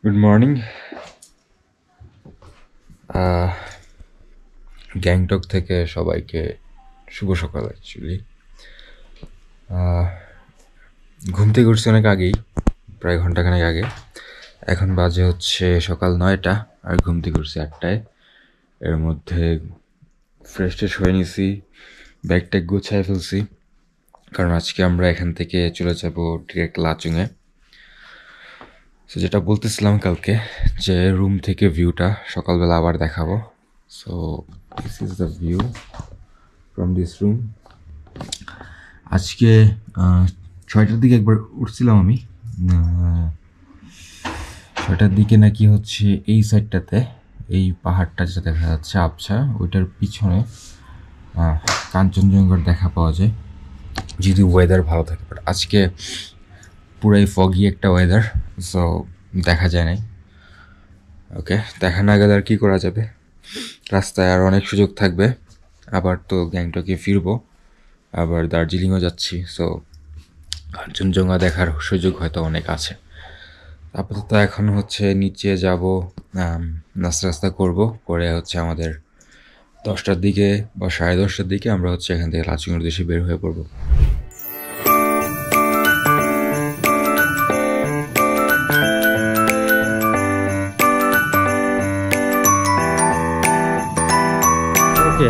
Good morning. Gangtok থেকে সবাইকে শুভ সকাল। অ্যাকচুয়ালি ঘুম থেকে উঠছি অনেক আগেই, প্রায় ঘন্টাখানেক আগে। এখন বাজে হচ্ছে সকাল 9টা, আর ঘুম থেকে উঠছি 8টায়। এর মধ্যে ফ্রেশ ট্রেশ হয়ে নিছি, ব্যাগ ট্যাগ গুছায় ফেলছি, কারণ আজকে আমরা এখান থেকে চলে যাব ডিরেক্ট লাচুংয়ে। সো যেটা বলতেছিলাম কালকে, যে রুম থেকে ভিউটা সকালবেলা আবার দেখাবো। So this is the view from this room. আজকে 6টার দিকে একবার উঠছিলাম আমি, 6টার দিকে নাকি হচ্ছে এই সাইডটাতে, এই পাহাড়টা যেটা দেখা যাচ্ছে আবছা, ওইটার পিছনে কাঞ্চনজঙ্ঘার দেখা পাওয়া যায় যদি ওয়েদার ভালো থাকে। বাট আজকে পুরাই ফগি একটা ওয়েদার, সো দেখা যায় নাই। ওকে, দেখা না গেলে আর কী করা যাবে, রাস্তায় আর অনেক সুযোগ থাকবে। আবার তো গ্যাংটকে ফিরবো, আবার দার্জিলিংও যাচ্ছি, সো কাঞ্চনজঙ্ঘা দেখার সুযোগ হয়তো অনেক আছে। আপাতত এখন হচ্ছে নিচে যাব, নাস্তা করবো, করে হচ্ছে আমাদের 10টার দিকে বা 10:30টার দিকে আমরা হচ্ছে এখান থেকে লাচুংয়ের উদ্দেশ্যে বের হয়ে পড়বো। ওকে,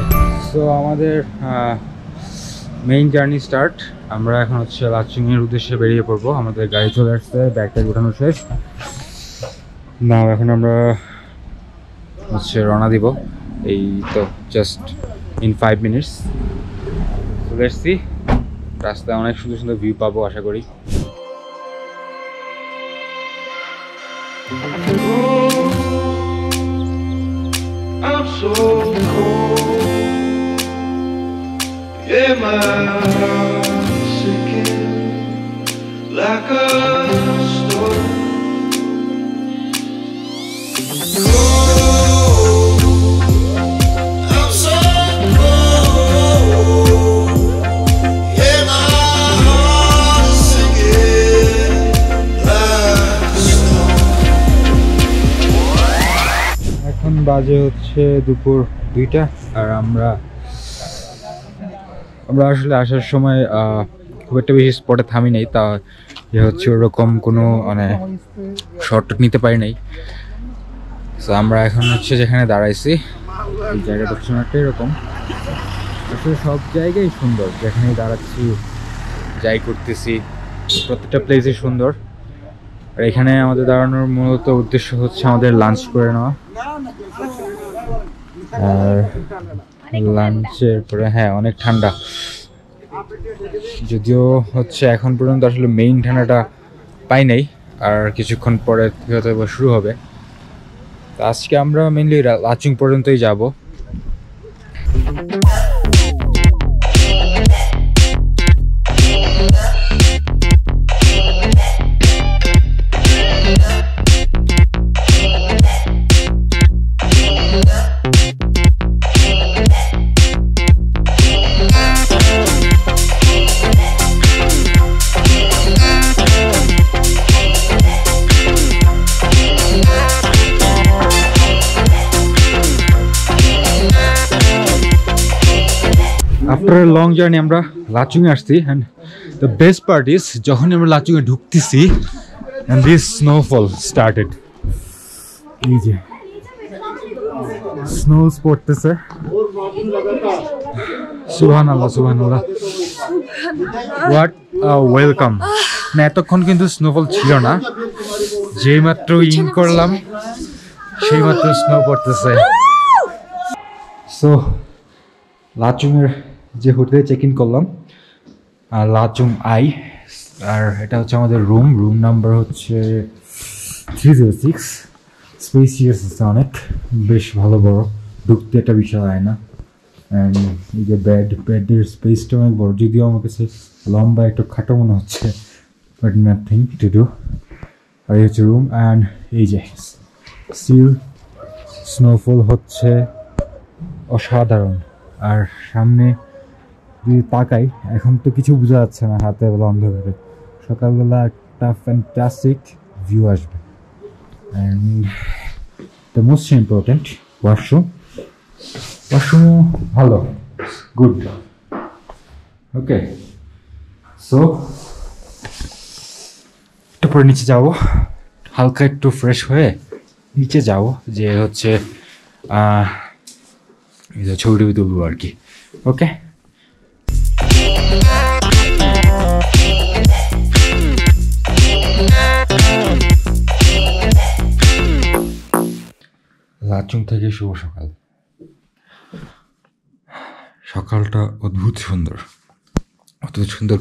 সো আমাদের মেইন জার্নি স্টার্ট। আমরা এখন হচ্ছে লাচুংয়ের উদ্দেশ্যে বেরিয়ে পড়বো। আমাদের গাড়ি চলে আসছে, ব্যাগটা উঠানো শেষ। না, এখন আমরা হচ্ছে রওনা দিব। এই তো জাস্ট ইন 5 মিনিটস চলে এসছি। রাস্তায় অনেক সুন্দর সুন্দর ভিউ পাবো আশা করি। I'm so cold, yeah, my heart's sinking like a storm. Cold, I'm so cold, yeah, my heart's sinking like a storm. এখন বাজে হচ্ছে দুপুর 2টা, আর আমরা আসলে আসার সময় খুব একটা বেশি স্পটে থামি নাই, তা হচ্ছে ওরকম কোনো মানে শর্ট নিতে পারি নাই। তো আমরা এখন হচ্ছে যেখানে দাঁড়াইছি, এই জায়গাটা একটা এরকম, আসলে সব জায়গায় সুন্দর, যেখানে দাঁড়াচ্ছি যাই করতেছি প্রত্যেকটা প্লেসই সুন্দর। আর এখানে আমাদের দাঁড়ানোর মূলত উদ্দেশ্য হচ্ছে আমাদের লাঞ্চ করে নেওয়া। আর লাঞ্চের পরে অনেক ঠান্ডা, যদিও হচ্ছে এখন পর্যন্ত আসলে মেইন ঠান্ডাটা পাই নাই, আর কিছুক্ষণ পরে হয়তো শুরু হবে। তো আজকে আমরা মেইনলি লাচুং পর্যন্তই যাব। আফটার এ লং জার্নি আমরা লাচুংয়ে আসছি, and the best part is যখন আমরা লাচুংয়ে ঢুকতেছি অ্যান্ড দিস স্নোফল স্টার্টেড। এই যে স্নোস পড়তেছে, সুবহানাল্লাহ সুবহানাল্লাহ, হোয়াট ওয়েলকাম। না, এতক্ষণ কিন্তু স্নোফল ছিল না, যেই মাত্র ইন করলাম সেই মাত্র স্নো পড়তেছে। সো লাচুংয়ের যে হোটেলে চেক ইন করলাম, লাচুং আই, আর এটা হচ্ছে আমাদের রুম নাম্বার হচ্ছে 306। স্পেসিয়াস আছে অনেক, বেশ ভালো বড়, ঢুকতে একটা বিশাল আয়না। অ্যান্ড এই যে বেডের স্পেসটা অনেক বড়, যদিও আমার কাছে লম্বা একটু খাটো মনে হচ্ছে, বাট নাথিং টু ডু। আর এই হচ্ছে রুম, অ্যান্ড এই যে স্টিল স্নোফল হচ্ছে অসাধারণ। আর সামনে যদি তাকাই, এখন তো কিছু বোঝা যাচ্ছে না হাতে বেলা অন্ধকারে, সকালবেলা একটা ফ্যান্টাস্টিক ভিউ আসবে। and the most important washroom hello good okay so তারপর নিচে যাব হালকা একটু ফ্রেশ হয়ে নিচে যাব যে হচ্ছে এই যে ছবি তুলবো আর কি ওকে লাচুং থেকে শুভ সকাল সকালটা অদ্ভুত সুন্দর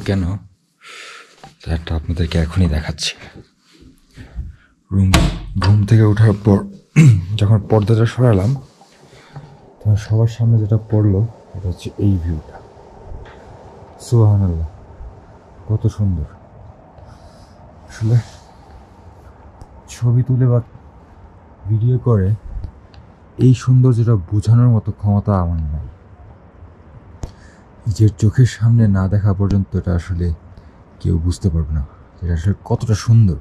কেন সেটা আপনাদেরকে এখনই দেখাচ্ছি ঘুম থেকে ওঠার পর যখন পর্দাটা সরালাম তখন সবার সামনে যেটা পড়লো এটা হচ্ছে এই ভিউটা সুবহানাল্লাহ কত সুন্দর আসলে ছবি তুলে বা ভিডিও করে এই সৌন্দর্যটা বোঝানোর মতো ক্ষমতা আমার নাই নিজের চোখের সামনে না দেখা পর্যন্ত এটা আসলে কেউ বুঝতে পারবে না এটা আসলে কতটা সুন্দর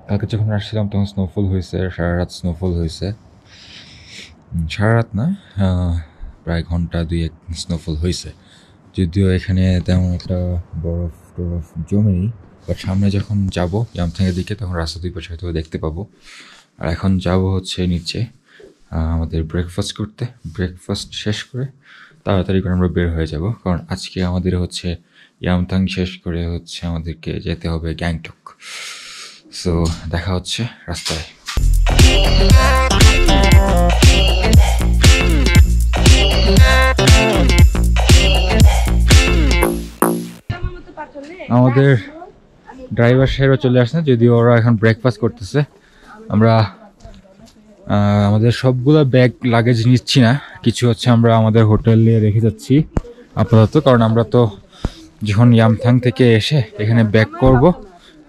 কালকে যখন আসছিলাম তখন স্নোফল হয়েছে সারা রাত স্নোফল হয়েছে সারা রাত না প্রায় ঘন্টা 2-1 স্নোফল হয়েছে যদিও এখানে তেমন একটা বরফ জমেনি বাট সামনে যখন যাব ইয়ামথাংয়ের দিকে তখন রাস্তা দুই পাশে হয়তো দেখতে পাবো আর এখন যাব হচ্ছে নিচে আমাদের ব্রেকফাস্ট শেষ করে তাড়াতাড়ি করে আমরা বের হয়ে যাব কারণ আজকে আমাদের হচ্ছে ইয়ামথাং শেষ করে হচ্ছে আমাদেরকে যেতে হবে গ্যাংটক সো দেখা হচ্ছে রাস্তায় আমাদের ড্রাইভার সাহেবরা চলে আসছে যদিও ওরা এখন ব্রেকফাস্ট করতেছে আমরা আমাদের সবগুলো ব্যাগ লাগেজ নিচ্ছি না কিছু হচ্ছে আমরা আমাদের হোটেলে রেখে যাচ্ছি আপাতত কারণ আমরা তো যখন ইয়ামথাং থেকে এসে এখানে ব্যাক করব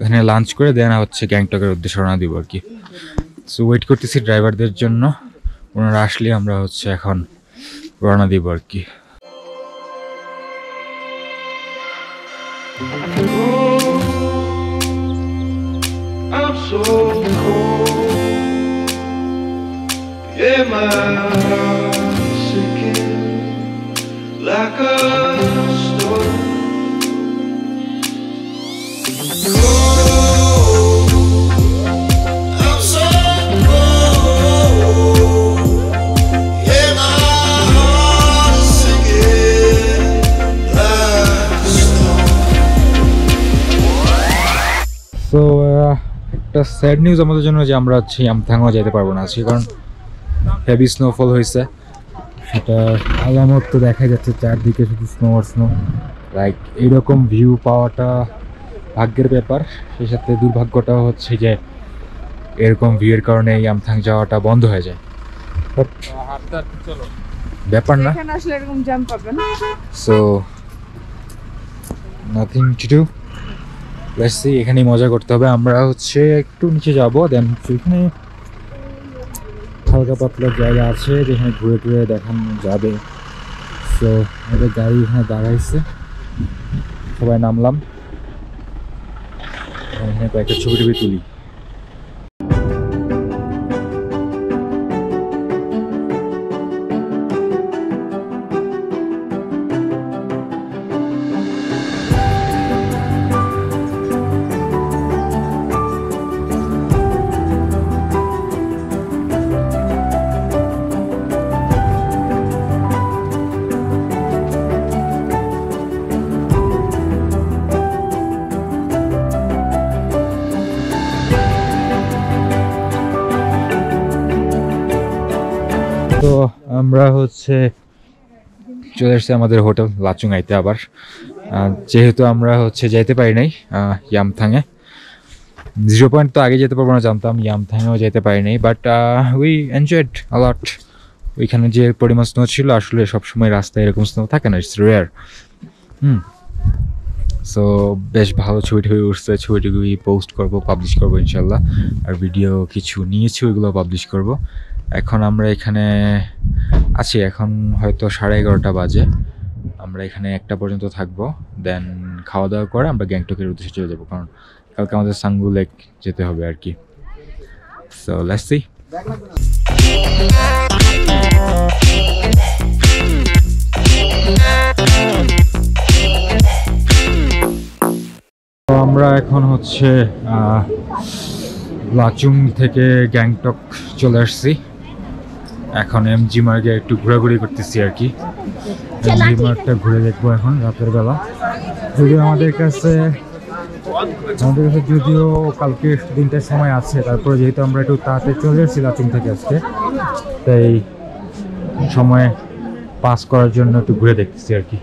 এখানে লাঞ্চ করে দেন হচ্ছে গ্যাংটকের উদ্দেশ্যে রওনা দিব আর কি সো ওয়েট করতেছি ড্রাইভারদের জন্য ওনারা আসলে আমরা হচ্ছে এখন রওনা দিব আর কি I'm so cold, yeah, my heart's sinking like a storm. Cold, I'm so cold, yeah, my heart's sinking like a storm. So, একটা স্যাড নিউজ আমাদের জন্য যে আমরা হচ্ছে ইয়ামথাংও যেতে পারবো না আজকে কারণ হেভি স্নোফল হয়েছে সেটা আলামত তো দেখা যাচ্ছে চারদিকে শুধু স্নো লাইক এইরকম ভিউ পাওয়াটা ভাগ্যের ব্যাপার সেই সাথে দুর্ভাগ্যটাও হচ্ছে যে এরকম ভিউয়ের কারণে ইয়ামথাং যাওয়াটা বন্ধ হয়ে যায় ব্যাপার না so nothing to do let's see এখানেই মজা করতে হবে আমরা হচ্ছে একটু নিচে যাবো দেন এখানে হালকা পাতলা জায়গা আছে যেখানে ঘুরে ঘুরে দেখানো যাবে সো আমাদের গাড়ি এখানে দাঁড়াইছে সবাই নামলাম এখানে কয়েকটা ছবি তুলি তো আমরা হচ্ছে চলে এসেছি আমাদের হোটেল লাচুং আইতে আবার যেহেতু আমরা হচ্ছে যেতে পারি নাই ইয়ামথাংয়ে 0 পয়েন্ট তো আগে যেতে পারবো না জানতাম ইয়ামথাংয়েও যেতে পারি নাই বাট উই এনজয়েড আ লট ওইখানে যে পরিমাণ স্নো ছিল আসলে সবসময় রাস্তায় এরকম স্নো থাকে না ইটস রেয়ার সো বেশ ভালো ছবি উঠছে ছবিটুকুই পোস্ট করবো পাবলিশ করবো ইনশাল্লাহ আর ভিডিও কিছু নিয়েছি ওইগুলো পাবলিশ করবো এখন আমরা এখানে আছি এখন হয়তো 11:30 বাজে আমরা আমরা এখানে 1টা পর্যন্ত থাকবো, দেন খাওয়া দাওয়া করে আমরা গ্যাংটকের উদ্দেশ্যে চলে যাবো, কারণ কালকে আমাদের সাঙ্গু লেক যেতে হবে আর কি। So let's see. আমরা এখন হচ্ছে লাচুং থেকে গ্যাংটক চলে আসছি। এখন এমজি মার্গে একটু ঘোরাঘুরি করতেছি আর কি। এমজি মার্গটা ঘুরে দেখবো এখন রাতের বেলা। যদিও আমাদের কাছে যদিও কালকে দিনটার সময় আছে, তারপরে যেহেতু আমরা একটু তাড়াতাড়ি চলে এসেছি লাচুং থেকে আজকে, তাই সময় পাস করার জন্য একটু ঘুরে দেখতেছি আর কি।